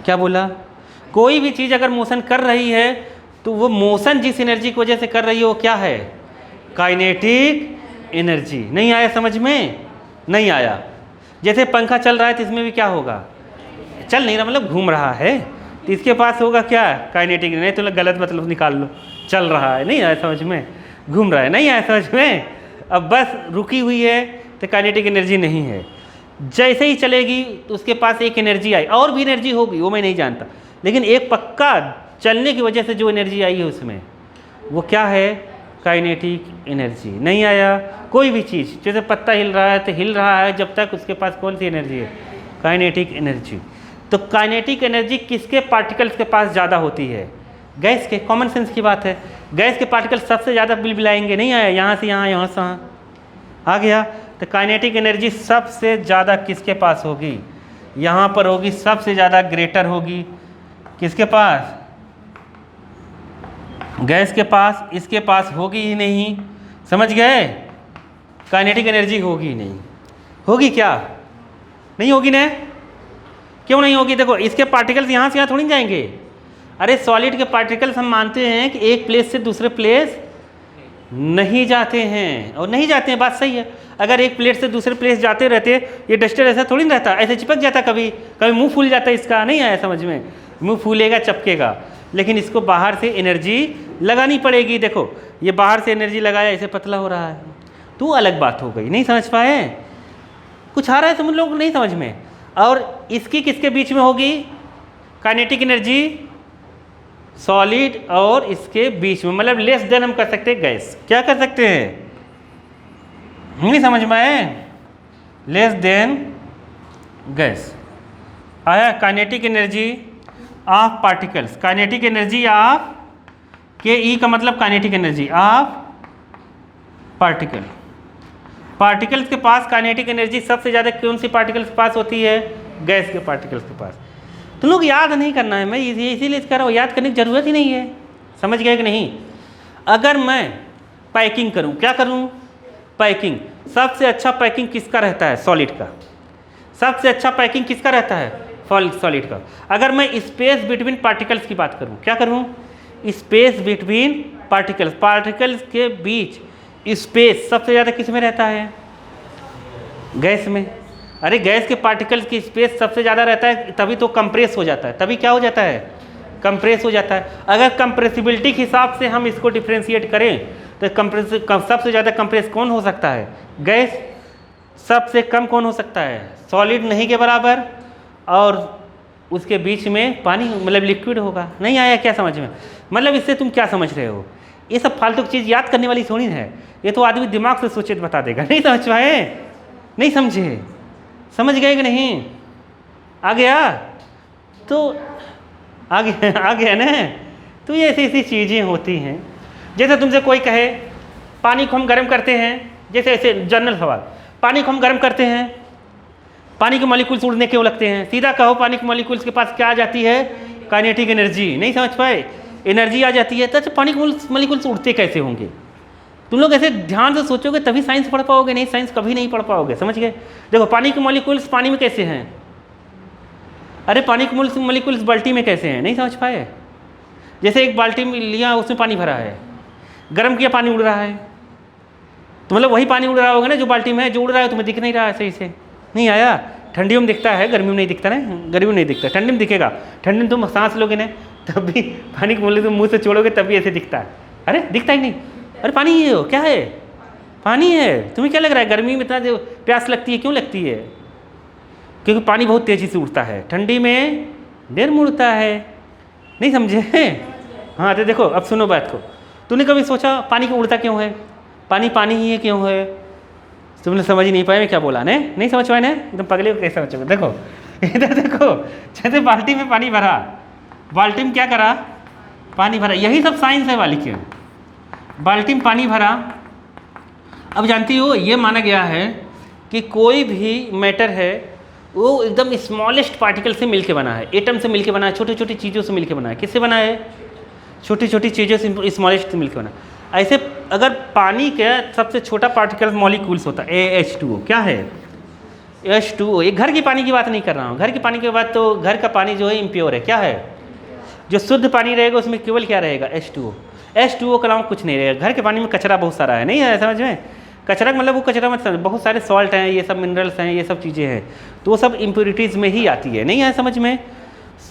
क्या बोला? कोई भी चीज़ अगर मोशन कर रही है तो वो मोशन जिस एनर्जी की वजह से कर रही है वो क्या है? Kinetic energy. नहीं आया समझ में? नहीं आया। जैसे पंखा चल रहा है तो इसमें भी क्या होगा? चल नहीं रहा मतलब घूम रहा है, तो इसके पास होगा क्या? काइनेटिक। नहीं तो गलत मतलब निकाल लो, चल रहा है, नहीं आया समझ में? घूम रहा है, नहीं आया समझ में? अब बस रुकी हुई है तो काइनेटिक एनर्जी नहीं है। जैसे ही चलेगी तो उसके पास एक एनर्जी आई, और भी एनर्जी होगी वो मैं नहीं जानता, लेकिन एक पक्का चलने की वजह से जो एनर्जी आई है उसमें वो क्या है? Kinetic energy. नहीं आया? कोई भी चीज़ जैसे पत्ता हिल रहा है तो हिल रहा है जब तक उसके पास कौन सी एनर्जी है? Kinetic energy. तो काइनेटिक एनर्जी किसके पार्टिकल्स के पास ज़्यादा होती है? गैस के। कॉमन सेंस की बात है, गैस के पार्टिकल सबसे ज़्यादा बिलबिलाएंगे। नहीं आया? यहाँ से यहाँ, यहाँ से यहाँ आ गया। तो काइनेटिक एनर्जी सबसे ज़्यादा किसके पास होगी? यहाँ पर होगी, सबसे ज़्यादा ग्रेटर होगी। किसके पास? गैस के पास। इसके पास होगी ही नहीं, समझ गए? काइनेटिक एनर्जी होगी ही नहीं। होगी क्या? नहीं होगी ना? क्यों नहीं होगी? देखो इसके पार्टिकल्स यहाँ से यहाँ थोड़ी जाएंगे। अरे सॉलिड के पार्टिकल्स हम मानते हैं कि एक प्लेस से दूसरे प्लेस नहीं जाते हैं, और नहीं जाते हैं, बात सही है। अगर एक प्लेस से दूसरे प्लेस जाते रहते, ये डस्टर ऐसा थोड़ी ना रहता, ऐसे चिपक जाता, कभी कभी मुंह फूल जाता है इसका। नहीं आया समझ में? मुंह फूलेगा, चपकेगा, लेकिन इसको बाहर से एनर्जी लगानी पड़ेगी। देखो ये बाहर से एनर्जी लगाया, ऐसे पतला हो रहा है, तो अलग बात हो गई। नहीं समझ पाए? कुछ आ रहा है समझ लोग? नहीं समझ में? और इसकी किसके बीच में होगी काइनेटिक एनर्जी? सॉलिड और इसके बीच में, मतलब लेस देन हम कर सकते हैं गैस। क्या कर सकते हैं? नहीं समझ में आए? Less than gas. आया? Kinetic energy of particles. Kinetic energy of K E का मतलब kinetic energy of particle. Particles के पास काइनेटिक एनर्जी सबसे ज़्यादा कौन सी पार्टिकल्स के पास होती है? गैस के पार्टिकल्स के पास। तो लोग याद नहीं करना है, मैं इसीलिए कह रहा हूँ, याद करने की ज़रूरत ही नहीं है। समझ गए कि नहीं? अगर मैं पैकिंग करूँ, क्या करूँ? पैकिंग। सबसे अच्छा पैकिंग किसका रहता है? सॉलिड का। सबसे अच्छा पैकिंग किसका रहता है? सॉलिड का। अगर मैं स्पेस बिटवीन पार्टिकल्स की बात करूँ, क्या करूँ? Space between particles. पार्टिकल्स के बीच स्पेस सबसे ज़्यादा किस में रहता है? गैस में। अरे गैस के पार्टिकल्स की स्पेस सबसे ज़्यादा रहता है, तभी तो कंप्रेस हो जाता है। तभी क्या हो जाता है? कंप्रेस हो जाता है। अगर कंप्रेसिबिलिटी के हिसाब से हम इसको डिफ्रेंशिएट करें तो सबसे ज़्यादा कंप्रेस कौन हो सकता है? गैस। सबसे कम कौन हो सकता है? सॉलिड नहीं के बराबर, और उसके बीच में पानी, मतलब लिक्विड होगा। नहीं आया क्या समझ में? मतलब इससे तुम क्या समझ रहे हो? ये सब फालतू की चीज़ याद करने वाली थोड़ी है, ये तो आदमी दिमाग से सोचे तो बता देगा। नहीं समझ पाए? नहीं समझे? समझ गए कि नहीं? आ गया? तो आ गया ना? तो ये ऐसी ऐसी चीज़ें होती हैं। जैसे तुमसे कोई कहे पानी को हम गर्म करते हैं, जैसे ऐसे जनरल सवाल, पानी को हम गर्म करते हैं, पानी के मॉलिक्यूल्स उड़ने क्यों लगते हैं? सीधा कहो, पानी के मॉलिक्यूल्स के पास क्या आ जाती है? Kinetic energy. नहीं समझ पाए? एनर्जी आ जाती है। तो अच्छा पानी के मॉलिक्यूल्स उड़ते कैसे होंगे? तुम लोग ऐसे ध्यान से सोचोगे तभी साइंस पढ़ पाओगे, नहीं साइंस कभी नहीं पढ़ पाओगे। समझ गए? देखो पानी के मॉलिक्यूल्स पानी में कैसे हैं? अरे पानी के मॉलिक्यूल्स बाल्टी में कैसे हैं? नहीं समझ पाए? जैसे एक बाल्टी में लिया, उसमें पानी भरा है, गर्म किया, पानी उड़ रहा है, तो मतलब वही पानी उड़ रहा होगा ना जो बाल्टी में है। जो उड़ रहा है तुम्हें दिख नहीं रहा है सही से। नहीं आया? ठंडियों में दिखता है, गर्मियों में नहीं दिखता ना। गर्मियों में नहीं दिखता, ठंडी में दिखेगा। ठंडी में तुम सांस लोगे ना तब भी पानी के मॉलिक्यूल मुँह से छोड़ोगे तब भी ऐसे दिखता है। अरे दिखता ही नहीं। अरे पानी ही हो, क्या है? पानी है। तुम्हें क्या लग रहा है गर्मी में इतना जो प्यास लगती है? क्यों लगती है? क्योंकि पानी बहुत तेज़ी से उड़ता है, ठंडी में देर में उड़ता है। नहीं समझे? हाँ तो देखो अब सुनो बात को। तूने कभी सोचा पानी को उड़ता क्यों है? पानी पानी ही है क्यों है? तुमने समझ ही नहीं पाए मैं क्या बोला ने? नहीं समझ पाए ने? एकदम पगले को कैसे समझोगे? देखो इधर देखो, जैसे बाल्टी में पानी भरा, बाल्टी में क्या करा? पानी भरा। यही सब साइंस है वाली क्यों? बाल्टी में पानी भरा। अब जानती हो ये माना गया है कि कोई भी मैटर है वो एकदम स्मॉलेस्ट पार्टिकल से मिलके बना है, एटम से मिलके बना है, छोटी छोटी चीज़ों से मिलके बना है। किससे बना है? छोटी छोटी चीज़ों से, स्मॉलेस्ट से मिलके बना है। ऐसे अगर पानी का सबसे छोटा पार्टिकल मॉलिक्यूल्स होता है AH2O, क्या है? H2O। ये घर के पानी की बात नहीं कर रहा हूँ, घर के पानी की बात तो घर का पानी जो है इम्प्योर है। क्या है? जो शुद्ध पानी रहेगा उसमें केवल क्या रहेगा? H2O। H2O के अलावा कुछ नहीं रहेगा। घर के पानी में कचरा बहुत सारा है, नहीं है समझ में? कचरा का मतलब वो कचरा मतलब बहुत सारे सॉल्ट हैं, ये सब मिनरल्स हैं, ये सब चीज़ें हैं, तो वो सब इम्प्योरिटीज़ में ही आती है, नहीं है समझ में?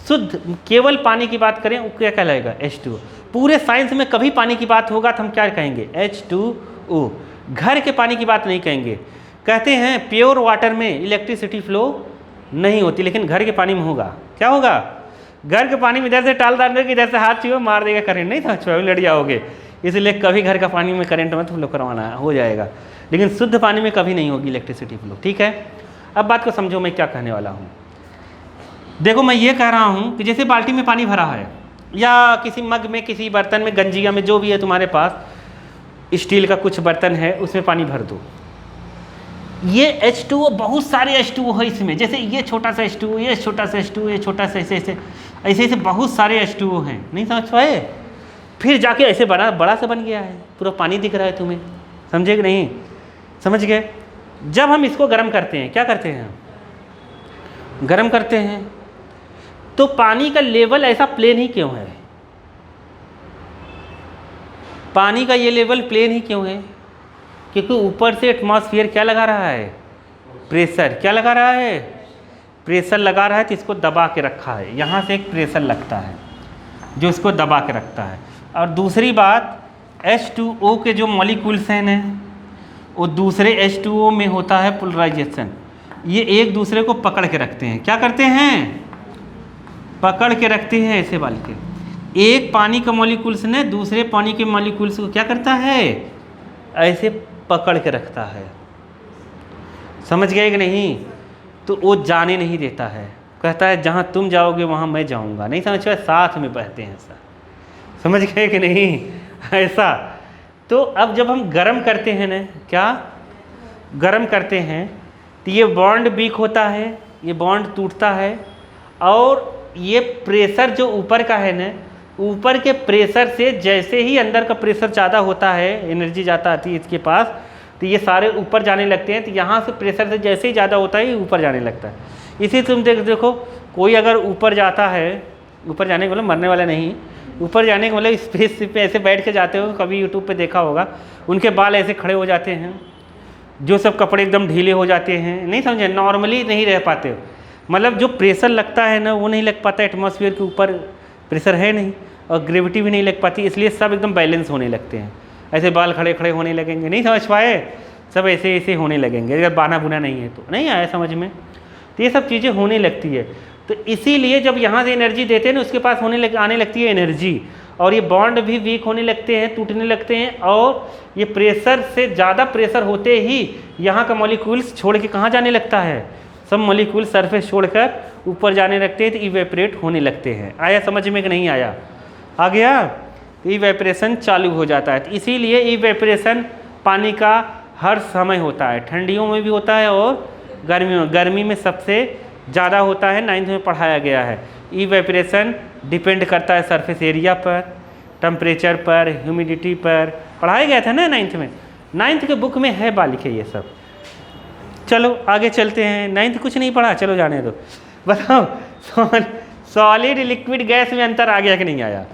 शुद्ध केवल पानी की बात करें वो क्या कहलाएगा? H2O। पूरे साइंस में कभी पानी की बात होगा तो हम क्या कहेंगे? H2O। घर के पानी की बात नहीं कहेंगे। कहते हैं प्योर वाटर में इलेक्ट्रिसिटी फ्लो नहीं होती, लेकिन घर के पानी में होगा। क्या होगा? घर के पानी में इधर से टाल डाल देगा, इधर से हाथ छुओ मार देगा करंट, नहीं समझ पाओगे, लड़ जाओगे। इसलिए कभी घर का पानी में करंट मत फ्लो करवाना, हो जाएगा। लेकिन शुद्ध पानी में कभी नहीं होगी इलेक्ट्रिसिटी फ्लो, ठीक है? अब बात को समझो मैं क्या कहने वाला हूँ। देखो मैं ये कह रहा हूँ कि जैसे बाल्टी में पानी भरा है या किसी मग में, किसी बर्तन में, गंजिया में, जो भी है तुम्हारे पास, स्टील का कुछ बर्तन है उसमें पानी भर दो। ये H2O, बहुत सारे H2O है इसमें, जैसे ये छोटा सा H2O, ये छोटा सा H2O, ये छोटा सा, ऐसे ऐसे ऐसे ऐसे बहुत सारे H2O हैं, नहीं समझ पाए? फिर जाके ऐसे बड़ा बड़ा सा बन गया है, पूरा पानी दिख रहा है तुम्हें, समझे कि नहीं? समझ गए? जब हम इसको गर्म करते हैं, क्या करते हैं? गर्म करते हैं तो पानी का लेवल ऐसा प्लेन ही क्यों है? पानी का ये लेवल प्लेन ही क्यों है? क्योंकि ऊपर से एटमॉस्फेयर क्या लगा रहा है? प्रेशर। क्या लगा रहा है? प्रेशर लगा रहा है, तो इसको दबा के रखा है। यहाँ से एक प्रेशर लगता है जो इसको दबा के रखता है। और दूसरी बात, H2O के जो मॉलिक्यूल्स हैं ना, वो दूसरे H2O में होता है पोलराइजेशन। ये एक दूसरे को पकड़ के रखते हैं। क्या करते हैं? पकड़ के रखते हैं ऐसे बाल के। एक पानी का मॉलिक्यूल्स ने दूसरे पानी के मॉलिक्यूल्स को क्या करता है? ऐसे पकड़ के रखता है। समझ गए कि नहीं? तो वो जाने नहीं देता है, कहता है जहाँ तुम जाओगे वहाँ मैं जाऊँगा, नहीं समझ पाए? साथ में बहते हैं ऐसा, समझ गए कि नहीं? ऐसा। तो अब जब हम गर्म करते हैं ना, क्या गर्म करते हैं, तो ये बॉन्ड वीक होता है, ये बॉन्ड टूटता है, और ये प्रेशर जो ऊपर का है ना, ऊपर के प्रेशर से जैसे ही अंदर का प्रेशर ज़्यादा होता है, एनर्जी ज़्यादा आती है इसके पास, तो ये सारे ऊपर जाने लगते हैं। तो यहाँ से प्रेशर से जैसे ही ज़्यादा होता है ये ऊपर जाने लगता है। इसी तुम देखो कोई अगर ऊपर जाता है, ऊपर जाने का मतलब मरने वाला नहीं, ऊपर जाने का मतलब स्पेस पे ऐसे बैठ के जाते हो, कभी यूट्यूब पे देखा होगा, उनके बाल ऐसे खड़े हो जाते हैं, जो सब कपड़े एकदम ढीले हो जाते हैं, नहीं समझे? नॉर्मली नहीं रह पाते हो, मतलब जो प्रेशर लगता है ना वो नहीं लग पाता, एटमॉस्फेयर के ऊपर प्रेशर है नहीं और ग्रेविटी भी नहीं लग पाती, इसलिए सब एकदम बैलेंस होने लगते हैं। ऐसे बाल खड़े खड़े होने लगेंगे, नहीं समझ पाए? सब ऐसे ऐसे होने लगेंगे अगर बाना बुना नहीं है तो। नहीं आया समझ में? तो ये सब चीज़ें होने लगती है। तो इसीलिए जब यहाँ से एनर्जी देते हैं ना, उसके पास आने लगती है एनर्जी, और ये बॉन्ड भी वीक होने लगते हैं, टूटने लगते हैं, और ये प्रेशर से ज़्यादा प्रेशर होते ही यहाँ का मॉलिक्यूल्स छोड़ के कहाँ जाने लगता है? सब मॉलिक्यूल सरफेस छोड़कर ऊपर जाने लगते हैं, तो इवेपरेट होने लगते हैं। आया समझ में कि नहीं आया? आ गया? तो इवेपरेशन चालू हो जाता है। तो इसीलिए इवेपरेशन पानी का हर समय होता है, ठंडियों में भी होता है और गर्मियों में। गर्मी में सबसे ज़्यादा होता है, 9th में पढ़ाया गया है। इवेपरेशन डिपेंड करता है सरफेस एरिया पर, टेम्परेचर पर, ह्यूमिडिटी पर, पढ़ाया गया था ना 9th में। 9th के बुक में है बालिक है ये सब। चलो आगे चलते हैं। 9th कुछ नहीं पढ़ा, चलो जाने दो। बताओ सॉलिड लिक्विड गैस में अंतर आ गया कि नहीं आया?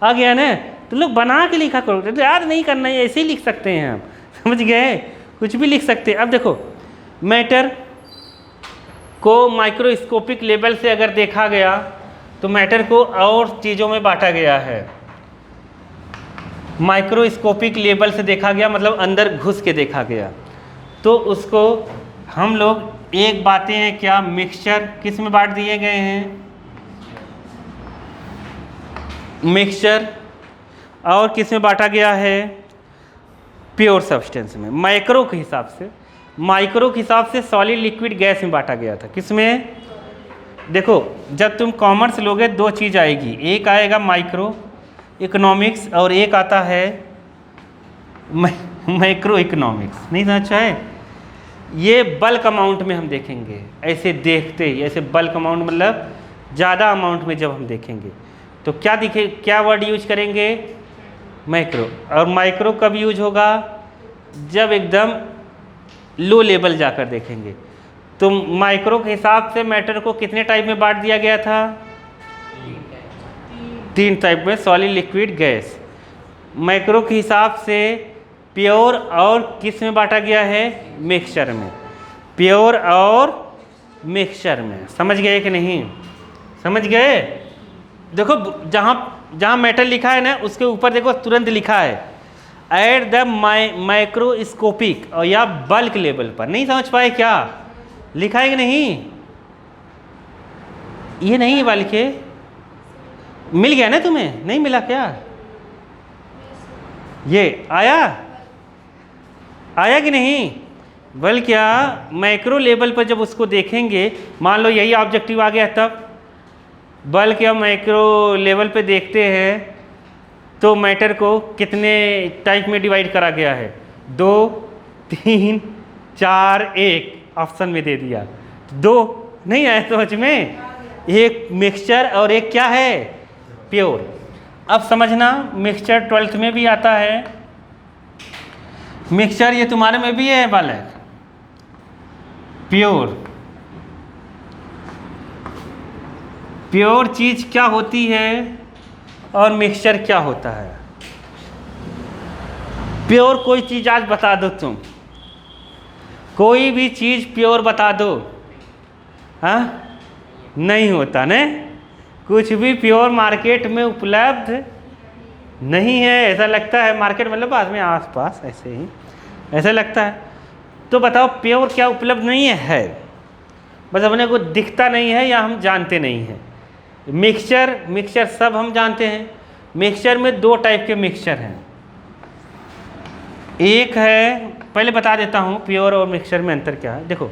आ गया ना? तो लोग बना के लिखा करो, तो याद नहीं करना है, ऐसे ही लिख सकते हैं हम, समझ गए? कुछ भी लिख सकते हैं। अब देखो मैटर को माइक्रोस्कोपिक लेवल से अगर देखा गया तो मैटर को और चीज़ों में बांटा गया है। माइक्रोस्कोपिक लेवल से देखा गया मतलब अंदर घुस के देखा गया, तो उसको हम लोग एक बातें हैं क्या, मिक्सचर किस में बांट दिए गए हैं? मिक्सचर। और किस में बांटा गया है? प्योर सब्सटेंस में। माइक्रो के हिसाब से सॉलिड लिक्विड गैस में बांटा गया था। किस में? देखो जब तुम कॉमर्स लोगे दो चीज़ आएगी, एक आएगा माइक्रो इकोनॉमिक्स और एक आता है माइक्रो इकोनॉमिक्स। नहीं समझ है? ये बल्क अमाउंट में हम देखेंगे, ऐसे देखते ही, ऐसे बल्क अमाउंट मतलब ज़्यादा अमाउंट में जब हम देखेंगे तो क्या दिखे, क्या वर्ड यूज करेंगे? माइक्रो। और माइक्रो कब यूज होगा? जब एकदम लो लेवल जाकर देखेंगे। तो माइक्रो के हिसाब से मैटर को कितने टाइप में बांट दिया गया था? 3 टाइप में, सॉलिड, लिक्विड, गैस। माइक्रो के हिसाब से प्योर और किस में बांटा गया है? मिक्सचर में। प्योर और मिक्सचर में। समझ गए कि नहीं? समझ गए? देखो जहाँ मेटल लिखा है ना, उसके ऊपर देखो तुरंत लिखा है एट द माइक्रोस्कोपिक और या बल्क लेवल पर। नहीं समझ पाए क्या? लिखा है कि नहीं? ये नहीं है बल्कि मिल गया ना तुम्हें? नहीं मिला क्या? ये आया कि नहीं? बल्कि क्या माइक्रो लेवल पर जब उसको देखेंगे, मान लो यही ऑब्जेक्टिव आ गया, तब बल्कि हम माइक्रो लेवल पे देखते हैं तो मैटर को कितने टाइप में डिवाइड करा गया है? 2, 3, 4, 1 ऑप्शन में दे दिया। 2 नहीं आया समझ में? एक मिक्सचर और एक क्या है? प्योर। अब समझना, मिक्सचर 12th में भी आता है। मिक्सचर ये तुम्हारे में भी है बालक। प्योर चीज क्या होती है और मिक्सचर क्या होता है? प्योर कोई चीज आज बता दो तुम, कोई भी चीज प्योर बता दो, हाँ? नहीं होता ने? कुछ भी प्योर मार्केट में उपलब्ध नहीं है। ऐसा लगता है मार्केट मतलब बाद में आसपास ऐसे ही ऐसा लगता है। तो बताओ प्योर क्या उपलब्ध नहीं है? बस अपने को दिखता नहीं है या हम जानते नहीं हैं। मिक्सचर सब हम जानते हैं। मिक्सचर में 2 टाइप के मिक्सचर हैं। एक है, पहले बता देता हूँ प्योर और मिक्सचर में अंतर क्या है। देखो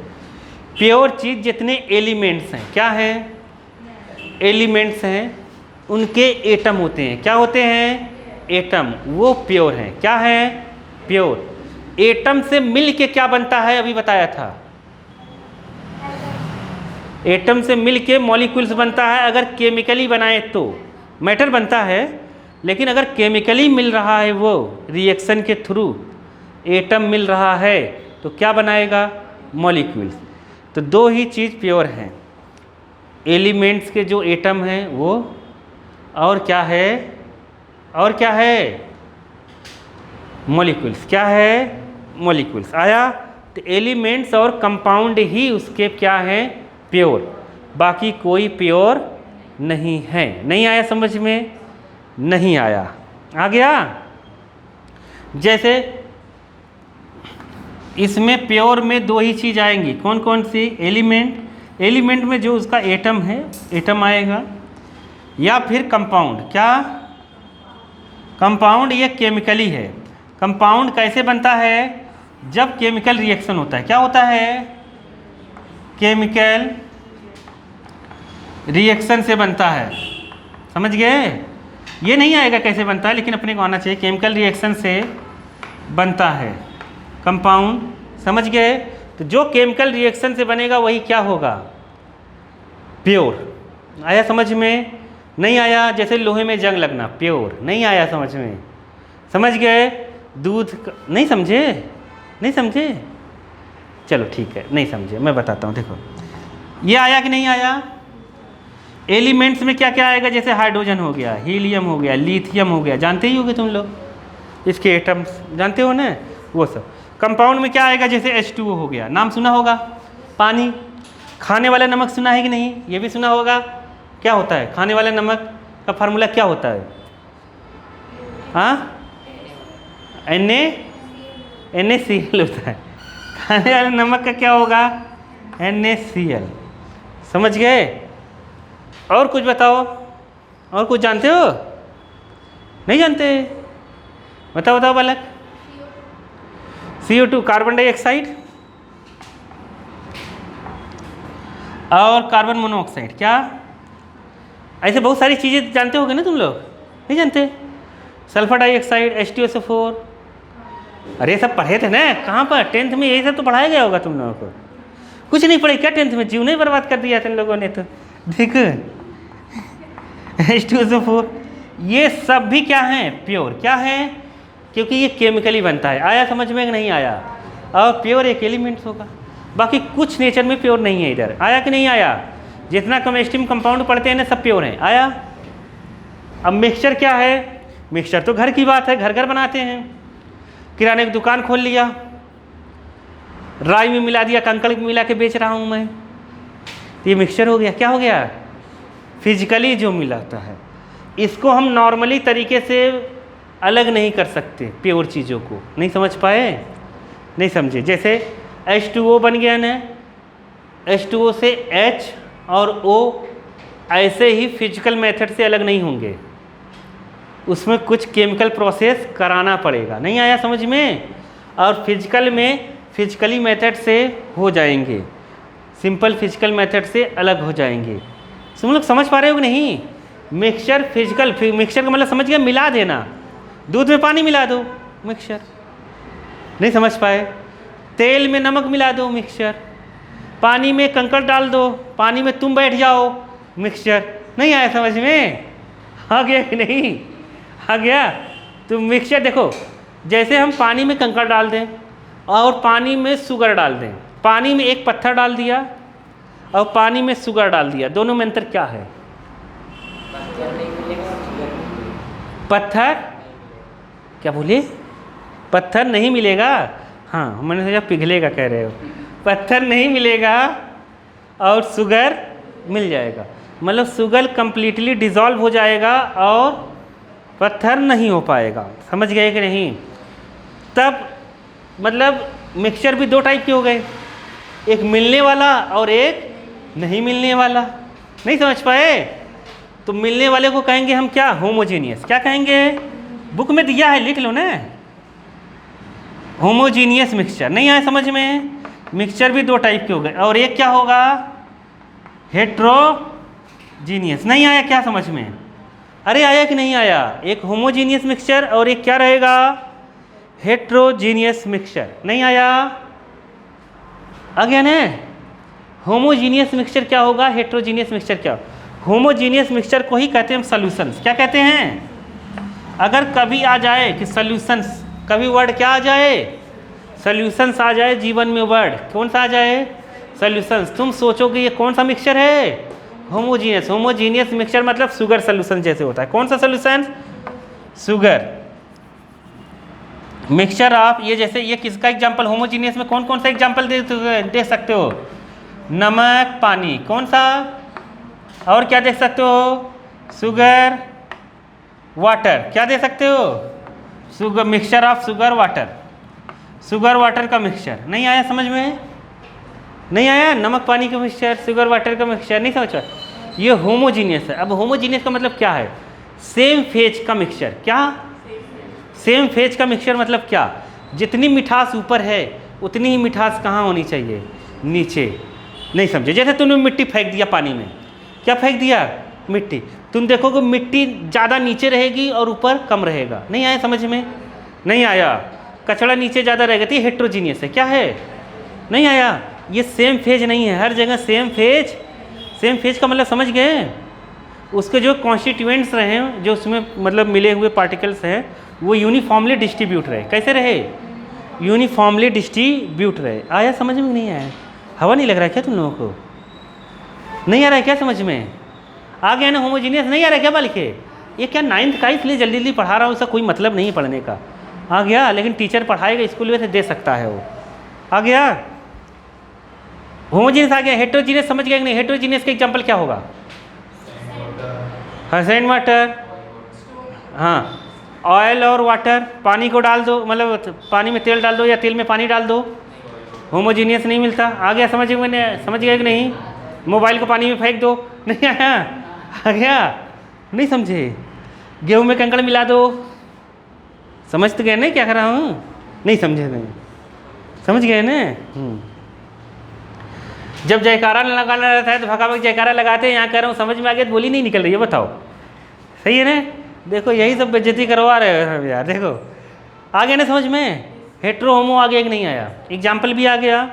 प्योर चीज़ जितने एलिमेंट्स हैं, क्या है? एलिमेंट्स हैं, उनके एटम होते हैं। क्या होते हैं? एटम। वो प्योर हैं। क्या है? प्योर। एटम से मिल के क्या बनता है? अभी बताया था। एटम से मिल के मॉलिक्यूल्स बनता है। अगर केमिकली बनाए तो मैटर बनता है, लेकिन अगर केमिकली मिल रहा है, वो रिएक्शन के थ्रू एटम मिल रहा है, तो क्या बनाएगा? मॉलिक्यूल्स। तो 2 ही चीज़ प्योर हैं, एलिमेंट्स के जो एटम हैं वो, और क्या है? और क्या है? मॉलिक्यूल्स। क्या है? मॉलिक्यूल्स। आया? तो एलिमेंट्स और कंपाउंड ही उसके क्या हैं? प्योर। बाकी कोई प्योर नहीं है। नहीं आया समझ में? नहीं आया। आ गया? जैसे इसमें प्योर में 2 ही चीज़ आएंगी। कौन कौन सी? एलिमेंट में जो उसका एटम है, एटम आएगा, या फिर कंपाउंड। क्या? कंपाउंड ये केमिकली है। कंपाउंड कैसे बनता है? जब केमिकल रिएक्शन होता है। क्या होता है? केमिकल रिएक्शन से बनता है। समझ गए? ये नहीं आएगा कैसे बनता है, लेकिन अपने को आना चाहिए। केमिकल रिएक्शन से बनता है कंपाउंड। समझ गए? तो जो केमिकल रिएक्शन से बनेगा वही क्या होगा? प्योर। आया समझ में? नहीं आया? जैसे लोहे में जंग लगना, प्योर। नहीं आया समझ में? समझ गए? दूध नहीं समझे? नहीं समझे? चलो ठीक है, नहीं समझे, मैं बताता हूँ। देखो ये आया कि नहीं आया? एलिमेंट्स में क्या क्या आएगा? जैसे हाइड्रोजन हो गया, हीलियम हो गया, लिथियम हो गया, जानते ही होगे तुम लोग, इसके एटम्स जानते हो ना, वो सब। कंपाउंड में क्या आएगा? जैसे H2O हो गया, नाम सुना होगा। पानी। खाने वाला नमक सुना है कि नहीं? ये भी सुना होगा। क्या होता है खाने वाला नमक का फार्मूला? क्या होता है? हाँ, NaCl होता है। खाने वाले नमक का क्या होगा? NaCl। समझ गए? और कुछ बताओ, और कुछ जानते हो? नहीं जानते? बताओ बताओ बालक। CO2 कार्बन डाइऑक्साइड, और कार्बन मोनोऑक्साइड। क्या? ऐसे बहुत सारी चीज़ें जानते होगे ना तुम लोग? नहीं जानते? Sulphur dioxide, H2SO4। अरे सब पढ़े थे ना, कहाँ पर? 10th में यही सब तो पढ़ाया गया होगा तुम लोगों को। कुछ नहीं पढ़े क्या 10th में? जीवन ही बर्बाद कर दिया तुम लोगों ने तो। देखो H2SO4, ये सब भी क्या हैं? प्योर। क्या है? क्योंकि ये केमिकली बनता है। आया समझ में कि नहीं आया? और प्योर एक एलिमेंट्स होगा। बाकी कुछ नेचर में प्योर नहीं है। इधर आया कि नहीं आया? जितना केमिस्ट्री में कंपाउंड पढ़ते हैं ना सब प्योर हैं। आया? अब मिक्सचर क्या है? मिक्सचर तो घर की बात है, घर घर बनाते हैं। किराने की दुकान खोल लिया, राई में मिला दिया, कंकड़ में मिला के बेच रहा हूँ मैं, तो ये मिक्सचर हो गया। क्या हो गया? फिजिकली जो मिलाता है। इसको हम नॉर्मली तरीके से अलग नहीं कर सकते प्योर चीज़ों को। नहीं समझ पाए? नहीं समझे? जैसे H2O बन गया ना, H2O से H और O ऐसे ही फिजिकल मेथड से अलग नहीं होंगे, उसमें कुछ केमिकल प्रोसेस कराना पड़ेगा। नहीं आया समझ में? और फिजिकल में फिजिकली मेथड से हो जाएंगे, सिंपल फिजिकल मेथड से अलग हो जाएंगे। तुम लोग समझ पा रहे हो कि नहीं? मिक्सचर फिजिकल, मिक्सचर का मतलब समझ गया, मिला देना। दूध में पानी मिला दो, मिक्सचर। नहीं समझ पाए? तेल में नमक मिला दो, मिक्सचर। पानी में कंकड़ डाल दो, पानी में तुम बैठ जाओ, मिक्सचर। नहीं आया समझ में? आ गया कि नहीं? आ गया? तो मिक्सचर देखो, जैसे हम पानी में कंकड़ डाल दें और पानी में शुगर डाल दें, पानी में एक पत्थर डाल दिया और पानी में शुगर डाल दिया, दोनों में अंतर क्या है? पत्थर क्या बोले? पत्थर नहीं मिलेगा। हाँ, मैंने सोचा पिघलेगा कह रहे हो। पत्थर नहीं मिलेगा और शुगर मिल जाएगा, मतलब शुगर कंप्लीटली डिज़ोल्व हो जाएगा और पत्थर नहीं हो पाएगा। समझ गए कि नहीं? तब मतलब मिक्सचर भी दो टाइप के हो गए, एक मिलने वाला और एक नहीं मिलने वाला। नहीं समझ पाए? तो मिलने वाले को कहेंगे हम क्या? होमोजीनियस। क्या कहेंगे? बुक में दिया है, लिख लो ना, होमोजीनियस मिक्सचर। नहीं आया समझ में? मिक्सचर भी दो टाइप के हो गए, और एक क्या होगा? हेट्रोजीनियस। नहीं आया क्या समझ में? अरे आया कि नहीं आया? एक होमोजीनियस मिक्सचर और एक क्या रहेगा? Heterogeneous mixture. नहीं आया? आ गया ना? होमोजीनियस मिक्सचर क्या होगा, हेट्रोजीनियस मिक्सचर क्या? होमोजीनियस मिक्सचर को ही कहते हैं हम सॉल्यूशंस। क्या कहते हैं? अगर कभी आ जाए कि सॉल्यूशंस, कभी वर्ड क्या आ जाए? सॉल्यूशंस आ जाए जीवन में, वर्ड कौन सा आ जाए? सॉल्यूशंस। तुम सोचोगे ये कौन सा मिक्सचर है? होमोजीनियस। होमोजीनियस मिक्सचर मतलब शुगर सॉल्यूशन जैसे होता है। कौन सा सॉल्यूशन? शुगर मिक्सचर ऑफ, ये जैसे ये किसका एग्जांपल? होमोजीनियस में कौन कौन सा एग्जांपल दे सकते हो? नमक, पानी। कौन सा? और क्या देख सकते हो? Sugar, water. क्या दे सकते हो? Sugar, mixture of sugar water, sugar water का मिक्सचर। नहीं आया समझ में? नहीं आया? नमक पानी का मिक्सचर, शुगर वाटर का मिक्सचर। नहीं समझ पाए? ये होमोजीनियस है। अब होमोजीनियस का मतलब क्या है? सेम फेज का मिक्सचर। क्या? सेम फेज का मिक्सचर मतलब क्या? जितनी मिठास ऊपर है उतनी ही मिठास कहाँ होनी चाहिए? नीचे। नहीं समझे? जैसे तुमने मिट्टी फेंक दिया पानी में, क्या फेंक दिया? मिट्टी। तुम देखोगे मिट्टी ज़्यादा नीचे रहेगी और ऊपर कम रहेगा। नहीं आया समझ में? नहीं आया? कचरा नीचे ज़्यादा रहेगा तो ये हेट्रोजीनियस है। क्या है? नहीं आया? ये सेम फेज नहीं है, हर जगह सेम फेज। सेम फेज का मतलब समझ गए? उसके जो कॉन्स्टिट्यूएंट्स रहे, जो उसमें मतलब मिले हुए पार्टिकल्स हैं, वो यूनिफॉर्मली डिस्ट्रीब्यूट रहे। कैसे रहे? यूनिफॉर्मली डिस्ट्रीब्यूट रहे। आया समझ में? नहीं आया? हवा नहीं लग रहा है क्या तुम लोगों को? नहीं आ रहा है क्या समझ में? आ गया ना? होमोजीनियस नहीं आ रहा है क्या? बल्कि ये क्या 9th का, इसलिए जल्दी जल्दी पढ़ा रहा हूँ, उसका कोई मतलब नहीं है पढ़ने का। आ गया? लेकिन टीचर पढ़ाएगा स्कूल में से दे सकता है वो। आ गया? होमोजीनियस आ गया। हेट्रोजीनियस समझ गया कि नहीं? हेट्रोजीनियस का एग्जांपल क्या होगा? हसैन वाटर। हाँ, ऑयल और वाटर, पानी को डाल दो, मतलब पानी में तेल डाल दो या तेल में पानी डाल दो, होमोजीनियस नहीं मिलता। आ गया समझ में? समझ गया कि नहीं? मोबाइल को पानी में फेंक दो। नहीं आया? आ गया? नहीं समझे? गेहूं में कंकड़ मिला दो। समझ तो गए ना क्या कर रहा हूँ? नहीं समझे? नहीं समझ गए ना? जब जयकारा लगाना रहता है तो भगा भग जयकारा लगाते हैं। यहाँ कह रहा हूँ समझ में आ गया तो बोली नहीं निकल रही है, बताओ। सही है ना? देखो यही सब बेइज्जती करवा रहे हो यार। देखो आ गया ना समझ में? हेट्रो होमो आ गया कि नहीं आया? एग्जाम्पल भी आ गया।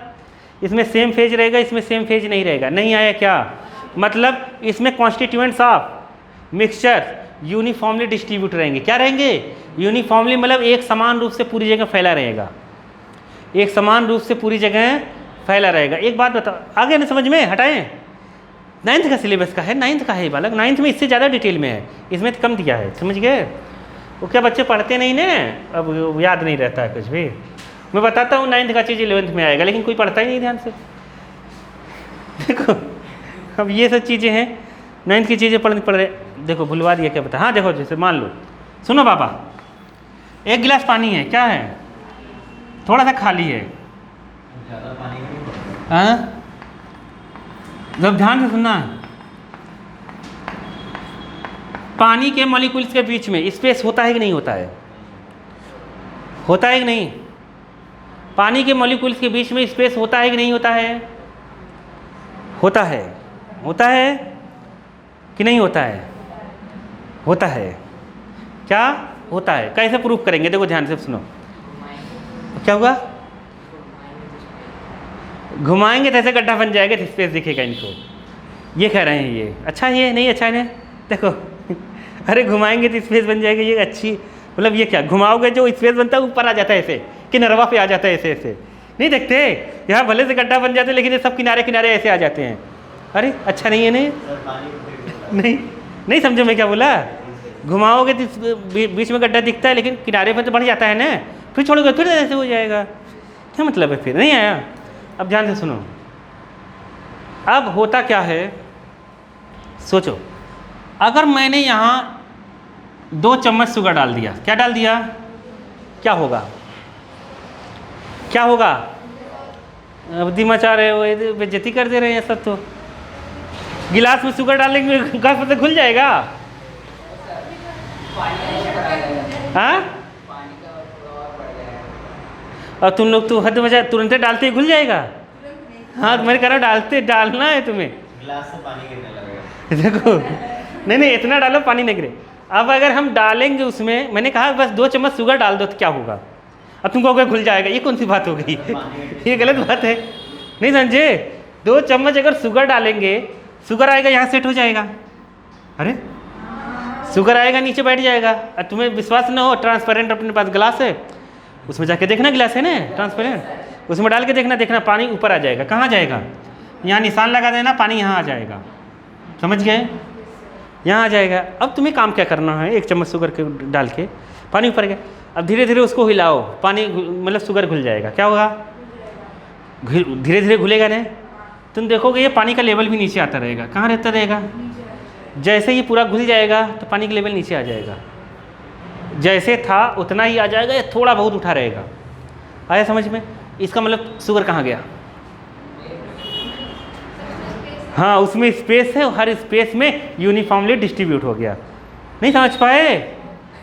इसमें सेम फेज रहेगा, इसमें सेम फेज नहीं रहेगा। नहीं आया क्या? मतलब इसमें constituents of mixture uniformly distribute रहेंगे। क्या रहेंगे? यूनिफॉर्मली मतलब एक समान रूप से पूरी जगह फैला रहेगा, एक समान रूप से पूरी जगह फैला रहेगा। एक बात बताओ, आगे ना समझ में, हटाएं। 9th का सिलेबस का है, 9th का है बालक, 9th में इससे ज़्यादा डिटेल में है, इसमें तो कम दिया है, समझ गए। वो क्या बच्चे पढ़ते नहीं ना, अब वो याद नहीं रहता है कुछ भी। मैं बताता हूँ 9th का चीज़ 11th में आएगा, लेकिन कोई पढ़ता ही नहीं ध्यान से। देखो अब ये सब चीज़ें हैं, 9th की चीज़ें पढ़ रहे। देखो भुलवा दिया क्या बता, हाँ देखो जैसे मान लो, सुनो पापा, एक गिलास पानी है, क्या है, थोड़ा सा खाली है, ज़्यादा पानी नहीं पड़ता। हाँ जब ध्यान से सुनना, पानी के मॉलिक्यूल्स के बीच में स्पेस होता है कि नहीं होता है, होता है कि नहीं, पानी के मॉलिक्यूल्स के बीच में स्पेस होता है कि नहीं होता है, होता है, होता है कि नहीं होता है, होता है, क्या होता है, कैसे प्रूफ करेंगे, देखो ध्यान से सुनो, क्या होगा, घुमाएंगे तो ऐसे गड्ढा बन जाएगा, स्पेस दिखेगा इनको, ये कह रहे हैं ये, अच्छा है ये, नहीं अच्छा है ना, देखो अरे घुमाएंगे तो स्पेस बन जाएगा, ये अच्छी, मतलब ये क्या, घुमाओगे जो स्पेस बनता है ऊपर आ जाता है ऐसे, कि नरवा पे आ जाता है ऐसे ऐसे, नहीं देखते, यहाँ भले से गड्ढा बन जाते हैं लेकिन ये सब किनारे किनारे ऐसे आ जाते हैं, अरे अच्छा नहीं है नहीं, नहीं समझो मैं क्या बोला, घुमाओगे तो बीच में गड्ढा दिखता है लेकिन किनारे पर तो बढ़ जाता है ना, फिर छोड़ोगे फिर ऐसे हो जाएगा, क्या मतलब है, फिर नहीं आया। अब ध्यान से सुनो, अब होता क्या है, सोचो, अगर मैंने यहाँ 2 चम्मच शुगर डाल दिया, क्या डाल दिया, क्या होगा, क्या होगा, अवधि मचा रहे हो, ये बेइज्जती कर दे रहे हैं सब, तो गिलास में शुगर डालेंगे गैस से घुल जाएगा, हाँ, और तुम लोग तो हद मजा तुरंत डालते ही घुल जाएगा, हाँ मैं कह रहा हूँ डालते डालना है तुम्हें, गिलास से पानी गिरने लगेगा, देखो नहीं इतना डालो पानी नहीं गिरे। अब अगर हम डालेंगे उसमें, मैंने कहा बस 2 चम्मच शुगर डाल दो तो क्या होगा, अब तुम कहोगे घुल जाएगा, ये कौन सी बात हो गई ये गलत बात है, नहीं समझे, 2 चम्मच अगर शुगर डालेंगे, शुगर आएगा यहाँ सेट हो जाएगा, अरे शुगर आएगा नीचे बैठ जाएगा, और तुम्हें विश्वास ना हो, ट्रांसपेरेंट अपने पास गिलास है, उसमें जाके देखना, गिलास है ना ट्रांसपेरेंट, उसमें डाल के देखना पानी ऊपर आ जाएगा, कहाँ जाएगा, यहाँ निशान लगा देना, पानी यहाँ आ जाएगा, समझ गए, यहाँ आ जाएगा। अब तुम्हें काम क्या करना है, 1 चम्मच शुगर के डाल के पानी ऊपर गया, अब धीरे धीरे उसको हिलाओ, पानी मतलब शुगर घुल जाएगा, क्या होगा, धीरे धीरे घुलेगा ना, तुम देखोगे ये पानी का लेवल भी नीचे आता रहेगा, कहाँ रहता रहेगा, जैसे ही पूरा घुल जाएगा तो पानी का लेवल नीचे आ जाएगा, जैसे था उतना ही आ जाएगा, या थोड़ा बहुत उठा रहेगा, आया समझ में, इसका मतलब शुगर कहाँ गया, हाँ उसमें स्पेस है, हर स्पेस में यूनिफॉर्मली डिस्ट्रीब्यूट हो गया, नहीं समझ पाए,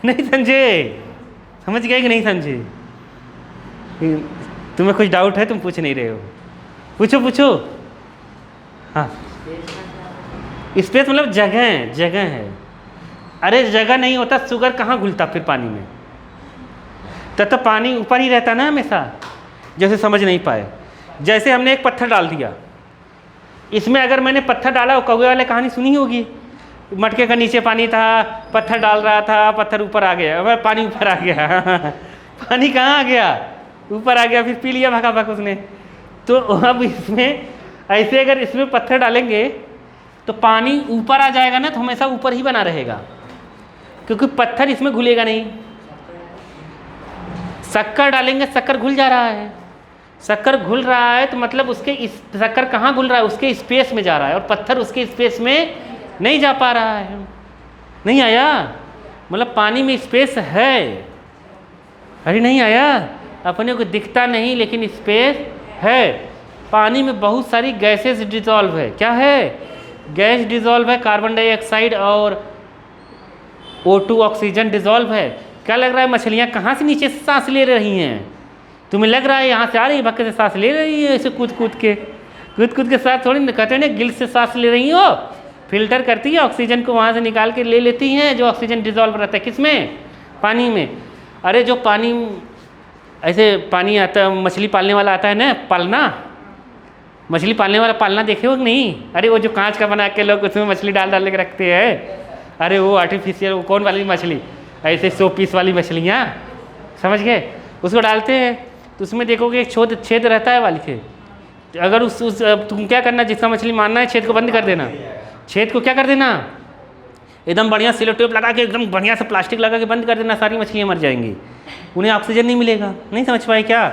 नहीं समझे, समझ गए कि नहीं समझे, तुम्हें कुछ डाउट है, तुम पूछ नहीं रहे हो, पूछो पूछो, हाँ स्पेस मतलब जगह, जगह है, अरे जगह नहीं होता शुगर कहाँ घुलता फिर पानी में, तो पानी ऊपर ही रहता ना हमेशा, जैसे समझ नहीं पाए, जैसे हमने एक पत्थर डाल दिया, इसमें अगर मैंने पत्थर डाला, वो कौवे वाले कहानी सुनी होगी, मटके का नीचे पानी था, पत्थर डाल रहा था, पत्थर ऊपर आ गया, अब पानी ऊपर आ गया पानी कहाँ आ गया, ऊपर आ गया, फिर पी लिया भगा भग उसने, तो अब इसमें ऐसे अगर इसमें पत्थर डालेंगे तो पानी ऊपर आ जाएगा ना, तो हमेशा ऊपर ही बना रहेगा, क्योंकि पत्थर इसमें घुलेगा नहीं। शक्कर डालेंगे, शक्कर घुल जा रहा है, शक्कर घुल रहा है तो मतलब उसके शक्कर कहाँ घुल रहा है, उसके स्पेस में जा रहा है, और पत्थर उसके स्पेस में नहीं जा पा रहा है, नहीं आया, मतलब पानी में स्पेस है, अरे नहीं आया, अपने को दिखता नहीं लेकिन स्पेस है, पानी में बहुत सारी गैसेस डिजॉल्व है, क्या है, गैस डिजॉल्व है, कार्बन डाइऑक्साइड और O2 ऑक्सीजन डिजॉल्व है। क्या लग रहा है मछलियाँ कहाँ से नीचे से सांस ले रही हैं, तुम्हें लग रहा है यहाँ से आ रही है, भक्के से सांस ले रही है, ऐसे कूद कूद के साथ थोड़ी ना, कहते हैं ना गिल से सांस ले रही हो, फिल्टर करती है ऑक्सीजन को, वहाँ से निकाल के ले लेती हैं, जो ऑक्सीजन डिजॉल्व रहता है किसमें, पानी में। अरे जो पानी ऐसे पानी आता है, मछली पालने वाला आता है ना, पालना, मछली पालने वाला पालना देखे हो कि नहीं, अरे वो जो कांच का बना के लोग उसमें मछली डाल डाल के रखते हैं, अरे वो आर्टिफिशियल, वो कौन वाली मछली, ऐसे 100 पीस वाली मछलियाँ, समझ गए, उसको डालते हैं तो उसमें देखोगे एक छेद रहता है वाली के, अगर उस तुम क्या करना, जिसका मछली मारना है छेद को बंद कर देना, छेद को क्या कर देना, एकदम बढ़िया सिलो टेप लगा के एकदम बढ़िया से प्लास्टिक लगा के बंद कर देना, सारी मछलियाँ मर जाएंगी, उन्हें ऑक्सीजन नहीं मिलेगा। नहीं समझ पाए क्या?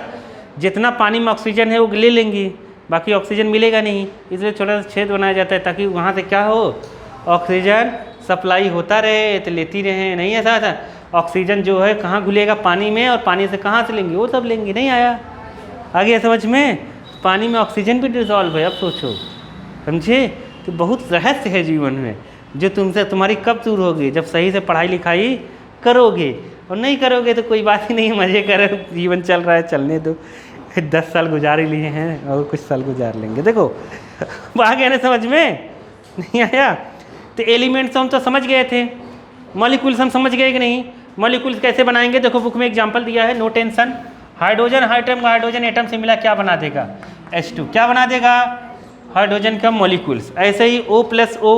जितना पानी में ऑक्सीजन है वो ले लेंगी, बाकी ऑक्सीजन मिलेगा नहीं, इसलिए छोटा सा छेद बनाया जाता है ताकि वहाँ से क्या हो, ऑक्सीजन सप्लाई होता रहे, तो लेती रहे। नहीं ऐसा था, ऑक्सीजन जो है कहाँ घुलेगा, पानी में, और पानी से कहाँ से लेंगे, वो सब लेंगे। नहीं आया आगे समझ में? पानी में ऑक्सीजन भी डिजॉल्व है, अब सोचो, समझे? तो बहुत रहस्य है जीवन में, जो तुमसे तुम्हारी कब दूर होगी, जब सही से पढ़ाई लिखाई करोगे, और नहीं करोगे तो कोई बात ही नहीं, मज़े करो, जीवन चल रहा है, चलने दो। 10 साल गुजार ही लिए हैं और कुछ साल गुजार लेंगे। देखो आ गया ना समझ में? नहीं आया? तो एलिमेंट्स हम तो समझ गए थे, मॉलिक्यूल्स हम समझ गए कि नहीं? मॉलिक्यूल्स कैसे बनाएंगे? देखो बुक में एग्जांपल दिया है, नो टेंशन। हाइड्रोजन एटम से मिला क्या बना देगा? H2। क्या बना देगा? हाइड्रोजन का मॉलिक्यूल्स। ऐसे ही O + O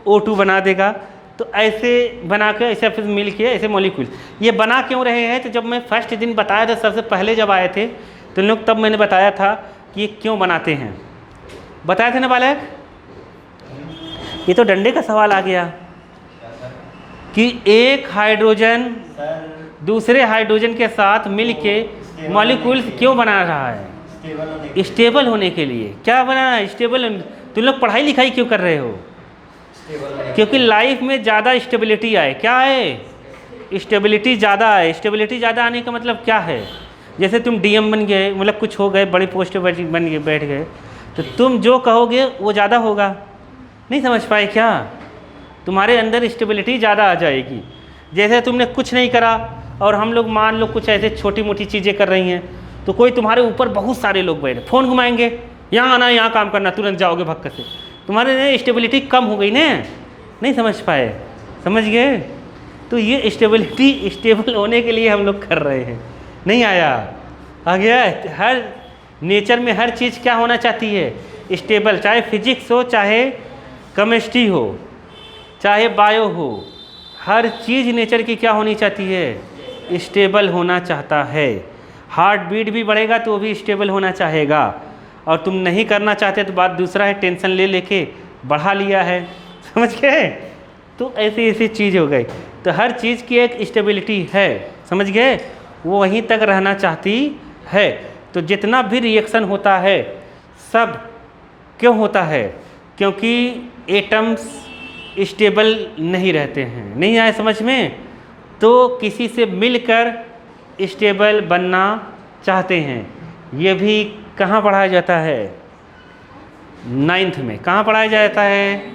O2 बना देगा। तो ऐसे बना के ऐसे फिर मिल के ऐसे मॉलिक्यूल्स ये बना क्यों रहे हैं? तो जब मैं फर्स्ट दिन बताया था, सबसे पहले जब आए थे तो लोग, तब मैंने बताया था कि ये क्यों बनाते हैं, बताए थे ना बालक? ये तो डंडे का सवाल आ गया कि एक हाइड्रोजन दूसरे हाइड्रोजन के साथ मिलके मॉलिक्यूल्स क्यों बना रहा है? स्टेबल होने के लिए। क्या बनाना है? स्टेबल। तुम लोग पढ़ाई लिखाई क्यों कर रहे हो? क्योंकि लाइफ में ज़्यादा स्टेबिलिटी आए। क्या है? स्टेबिलिटी ज़्यादा आए। स्टेबिलिटी ज़्यादा आने का मतलब क्या है? जैसे तुम DM बन गए, मतलब कुछ हो गए, बड़ी पोस्ट बन गए, बैठ गए, तो तुम जो कहोगे वो ज़्यादा होगा। नहीं समझ पाए क्या? तुम्हारे अंदर स्टेबिलिटी ज़्यादा आ जाएगी। जैसे तुमने कुछ नहीं करा और हम लोग मान लो कुछ ऐसे छोटी मोटी चीज़ें कर रही हैं, तो कोई तुम्हारे ऊपर बहुत सारे लोग बैठे, फ़ोन घुमाएंगे, यहाँ आना, यहाँ काम करना, तुरंत जाओगे भक्क से, तुम्हारे स्टेबिलिटी कम हो गई ना। नहीं समझ पाए? समझ गए? तो ये स्टेबिलिटी स्टेबल होने के लिए हम लोग कर रहे हैं। नहीं आया? आ गया? हर नेचर में हर चीज़ क्या होना चाहती है? स्टेबल। चाहे फिजिक्स हो, चाहे केमिस्ट्री हो, चाहे बायो हो, हर चीज़ नेचर की क्या होनी चाहती है? स्टेबल होना चाहता है। हार्ट बीट भी बढ़ेगा तो वो भी स्टेबल होना चाहेगा, और तुम नहीं करना चाहते तो बात दूसरा है, टेंशन ले लेके बढ़ा लिया है। समझ गए? तो ऐसी ऐसी चीज़ हो गई। तो हर चीज़ की एक स्टेबिलिटी है, समझ गए? वो वहीं तक रहना चाहती है। तो जितना भी रिएक्शन होता है सब क्यों होता है? क्योंकि एटम्स स्टेबल नहीं रहते हैं। नहीं आए समझ में? तो किसी से मिलकर स्टेबल बनना चाहते हैं। ये भी कहाँ पढ़ाया जाता है? 9th में। कहाँ पढ़ाया जाता है?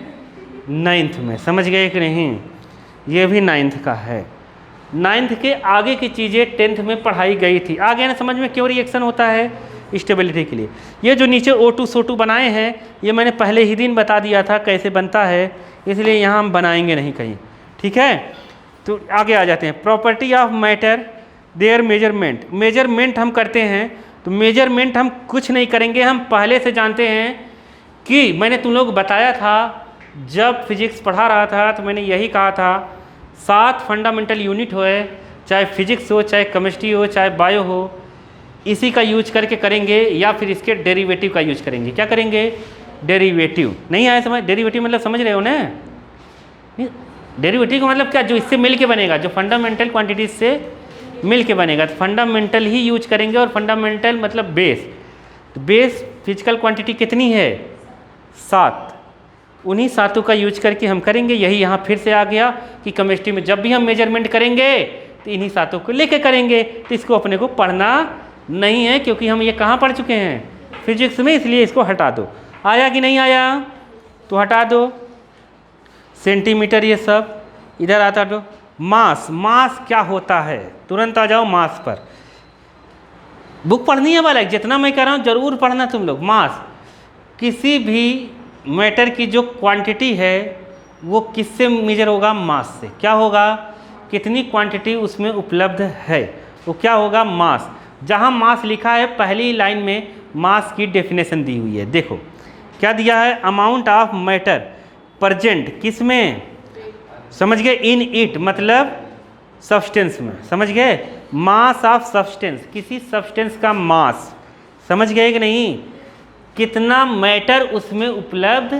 9th में। समझ गए कि नहीं? ये भी 9th का है। 9th के आगे की चीज़ें 10th में पढ़ाई गई थी। आ गया ना समझ में? क्यों रिएक्शन होता है? स्टेबिलिटी के लिए। ये जो नीचे O2 SO2 बनाए हैं, ये मैंने पहले ही दिन बता दिया था कैसे बनता है, इसलिए यहाँ हम बनाएंगे नहीं कहीं। ठीक है? तो आगे आ जाते हैं। Property of matter, there measurement. Measurement हम करते हैं, तो मेजरमेंट हम कुछ नहीं करेंगे, हम पहले से जानते हैं कि मैंने तुम लोग बताया था जब फिजिक्स पढ़ा रहा था, तो मैंने यही कहा था 7 फंडामेंटल यूनिट हो, चाहे फिजिक्स हो, चाहे केमिस्ट्री हो, चाहे बायो हो, इसी का यूज करके करेंगे, या फिर इसके डेरिवेटिव का यूज करेंगे। क्या करेंगे? डेरिवेटिव। नहीं आया समझ? डेरिवेटिव मतलब समझ रहे हो ना? डेरिवेटिव का मतलब क्या? जो इससे मिल के बनेगा, जो फंडामेंटल क्वांटिटीज से मिल के बनेगा। तो फंडामेंटल ही यूज करेंगे, और फंडामेंटल मतलब बेस। तो बेस फिजिकल क्वांटिटी कितनी है? 7। उन्हीं 7 का यूज करके हम करेंगे। यही यहाँ फिर से आ गया कि केमिस्ट्री में जब भी हम मेजरमेंट करेंगे तो इन्हीं 7 को लेके करेंगे। तो इसको अपने को पढ़ना नहीं है, क्योंकि हम ये कहाँ पढ़ चुके हैं? फिजिक्स में, इसलिए इसको हटा दो। आया कि नहीं आया? तो हटा दो। सेंटीमीटर ये सब इधर आता दो। मास। मास क्या होता है? तुरंत आ जाओ मास पर। बुक पढ़नी है वाला, जितना मैं कह रहा हूँ जरूर पढ़ना तुम लोग। मास किसी भी मैटर की जो क्वांटिटी है वो किससे मेजर होगा? मास से। क्या होगा? कितनी क्वांटिटी उसमें उपलब्ध है, वो क्या होगा? मास। जहाँ मास लिखा है पहली लाइन में मास की डेफिनेशन दी हुई है। देखो क्या दिया है? अमाउंट ऑफ मैटर प्रेजेंट किस में? समझ गए? इन इट मतलब सब्सटेंस में। समझ गए? मास ऑफ सब्सटेंस, किसी सब्सटेंस का मास। समझ गए कि नहीं? कितना मैटर उसमें उपलब्ध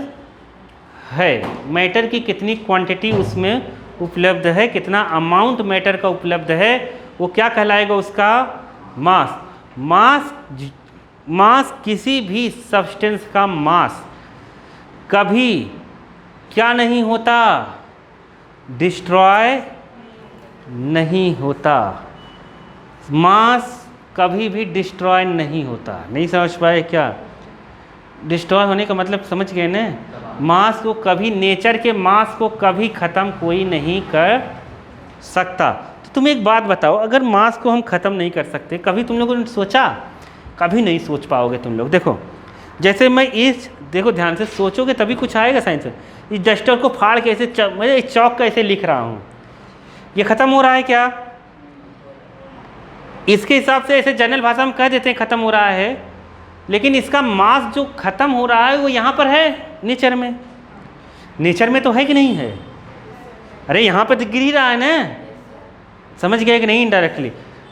है, मैटर की कितनी क्वांटिटी उसमें उपलब्ध है, कितना अमाउंट मैटर का उपलब्ध है, वो क्या कहलाएगा उसका मास। मास किसी भी सब्सटेंस का मास कभी क्या नहीं होता, डिस्ट्रॉय नहीं होता। मास कभी भी डिस्ट्रॉय नहीं होता। नहीं समझ पाए क्या? डिस्ट्रॉय होने का मतलब समझ गए ना? मास को कभी, नेचर के मास को कभी ख़त्म कोई नहीं कर सकता। तो तुम एक बात बताओ, अगर मास को हम ख़त्म नहीं कर सकते, कभी तुम लोगों ने सोचा? कभी नहीं सोच पाओगे तुम लोग। देखो जैसे मैं इस, देखो ध्यान से सोचोगे तभी कुछ आएगा साइंस में। इस डस्टर को फाड़ के ऐसे मैं इस चौक का ऐसे लिख रहा हूँ, ये ख़त्म हो रहा है क्या? इसके हिसाब से ऐसे जनरल भाषा में कह देते हैं ख़त्म हो रहा है, लेकिन इसका मास जो ख़त्म हो रहा है वो यहाँ पर है नेचर में। नेचर में तो है कि नहीं है? अरे यहाँ पर तो गिर ही रहा है ना, समझ गए कि नहीं? इनडायरेक्टली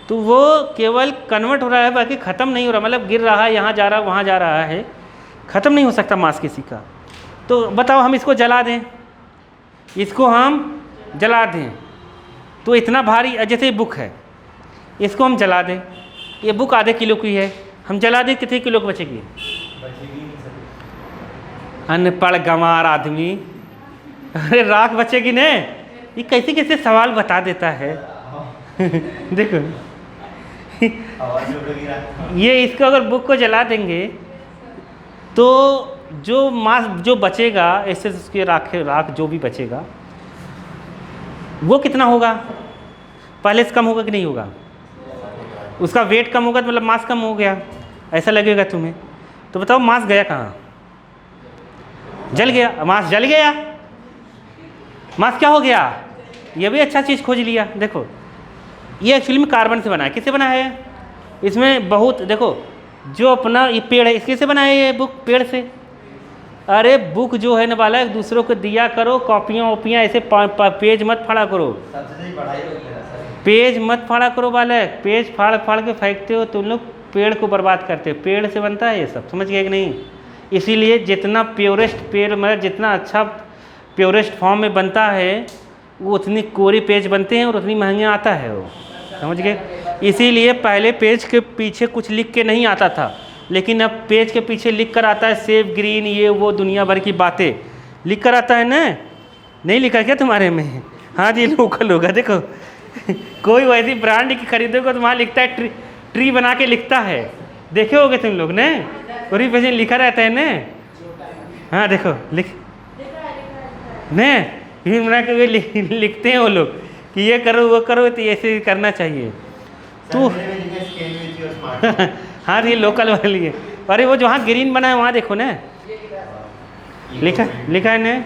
तो वो केवल कन्वर्ट हो रहा है, बाकी ख़त्म नहीं हो रहा। मतलब गिर रहा है, यहाँ जा रहा है, वहाँ जा रहा है, ख़त्म नहीं हो सकता मास किसी का। तो बताओ हम इसको जला दें, इसको हम जला दें तो इतना भारी, जैसे बुक है, इसको हम जला दें, ये बुक आधे किलो की है, हम जला दें कितने किलो की बचेगी? अनपढ़ गंवार आदमी, अरे राख बचेगी ने। ये कैसे कैसे सवाल बता देता है। देखो ये इसको अगर बुक को जला देंगे तो जो मास जो बचेगा, ऐसे उसके राख जो भी बचेगा वो कितना होगा? पहले से कम होगा कि नहीं होगा? उसका वेट कम होगा तो मतलब मास कम हो गया, ऐसा लगेगा तुम्हें। तो बताओ मास गया कहाँ? जल गया। मास जल गया, मास क्या हो गया? ये भी अच्छा चीज़ खोज लिया। देखो ये एक्चुअली में कार्बन से बना है। किससे बना है? इसमें बहुत, देखो जो अपना ये पेड़ है, इसके से बना है ये बुक, पेड़ से। अरे बुक जो है ना बालक, दूसरों को दिया करो, कॉपियाँ वॉपियाँ ऐसे पेज मत फाड़ा करो, पेज मत फाड़ा करो बालक। पेज फाड़ फाड़ के फेंकते हो तुम लोग, पेड़ को बर्बाद करते हो। पेड़ से बनता है ये सब, समझ गए कि नहीं? इसीलिए जितना प्योरेस्ट पेड़, मतलब जितना अच्छा प्योरेस्ट फॉर्म में बनता है वो उतनी कोरे पेज बनते हैं और उतनी महंगे आता है वो, समझ गए? इसीलिए पहले पेज के पीछे कुछ लिख के नहीं आता था, लेकिन अब पेज के पीछे लिख कर आता है सेफ ग्रीन, ये वो दुनिया भर की बातें लिख कर आता है ना। नहीं लिखा क्या तुम्हारे में? हाँ जी लोकल होगा। देखो कोई वैसी ब्रांड की खरीदोगे तो वहाँ लिखता है ट्री बना के लिखता है, देखे होगे तुम लोग ने, पूरी पेज में लिखा रहता है ना। हाँ देखो लिख ने फिर बना के लिखते हैं वो लोग कि ये करो वो करो, तो ऐसे करना चाहिए। तो हाँ ये लोकल वाली है। अरे वो जो वहाँ ग्रीन बना है वहाँ देखो ना, लिखा है ना।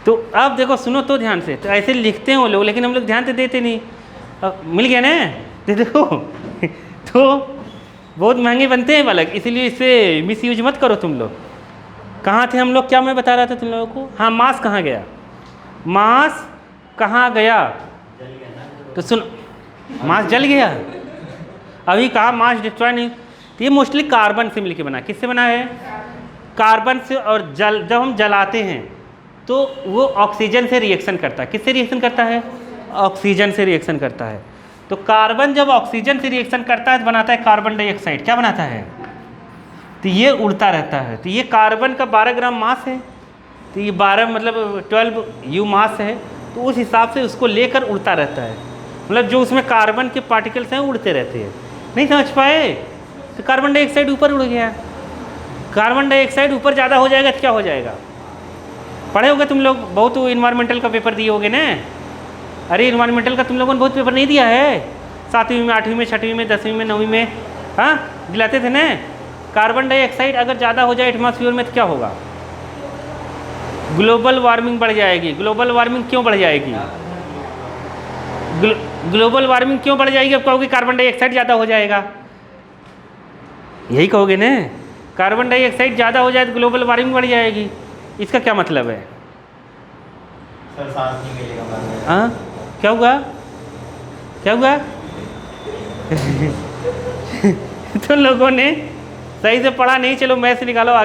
तो अब देखो सुनो तो ध्यान से, तो ऐसे लिखते हैं वो लोग, लेकिन हम लोग ध्यान से देते नहीं। अब मिल गया ना, देखो तो बहुत महंगे बनते हैं बालक, इसीलिए इसे मिसयूज मत करो तुम लोग। कहाँ थे हम लोग? क्या मैं बता रहा था तुम लोगों को? हाँ मास कहाँ गया? मास कहाँ गया? तो सुनो, मास जल गया। अभी कहा मास डिस्ट्रॉय नहीं। तो ये मोस्टली कार्बन से मिलके बना। किससे बना है? कार्बन से। और जब हम जलाते हैं तो वो ऑक्सीजन से रिएक्शन करता है। किससे रिएक्शन करता है? ऑक्सीजन से रिएक्शन करता है। तो कार्बन जब ऑक्सीजन से रिएक्शन करता है तो बनाता है कार्बन डाइऑक्साइड। क्या बनाता है? तो ये उड़ता रहता है। तो ये कार्बन का 12 ग्राम मास है, तो ये 12 मतलब 12 यू मास है, तो उस हिसाब से उसको लेकर उड़ता रहता है। मतलब जो उसमें कार्बन के पार्टिकल्स हैं उड़ते रहते हैं। नहीं समझ पाए? तो कार्बन डाइऑक्साइड ऊपर उड़ गया। कार्बन डाइऑक्साइड ऊपर ज़्यादा हो जाएगा तो क्या हो जाएगा? पढ़े होगे तुम लोग, बहुत इन्वायरमेंटल का पेपर दिए होगे ना। अरे इन्वायरमेंटल का तुम लोगों ने बहुत पेपर नहीं दिया है? 7वीं में, 8वीं में, 6वीं में, 10वीं में, 9वीं में, हाँ दिलाते थे ना। कार्बन डाइऑक्साइड अगर ज़्यादा हो जाए एटमॉस्फेयर में तो क्या होगा? ग्लोबल वार्मिंग बढ़ जाएगी। ग्लोबल वार्मिंग क्यों बढ़ जाएगी? ग्लोबल वार्मिंग क्यों बढ़ जाएगी? अब कहोगे कार्बन डाइऑक्साइड ज़्यादा हो जाएगा, यही कहोगे ना। कार्बन डाइऑक्साइड ज़्यादा हो जाए तो ग्लोबल वार्मिंग बढ़ जाएगी। इसका क्या मतलब है? सर सांस नहीं मिलेगा बाद में। हाँ क्या हुआ? क्या हुआ? तो लोगों ने सही से पढ़ा नहीं, चलो मैथ्स निकालो।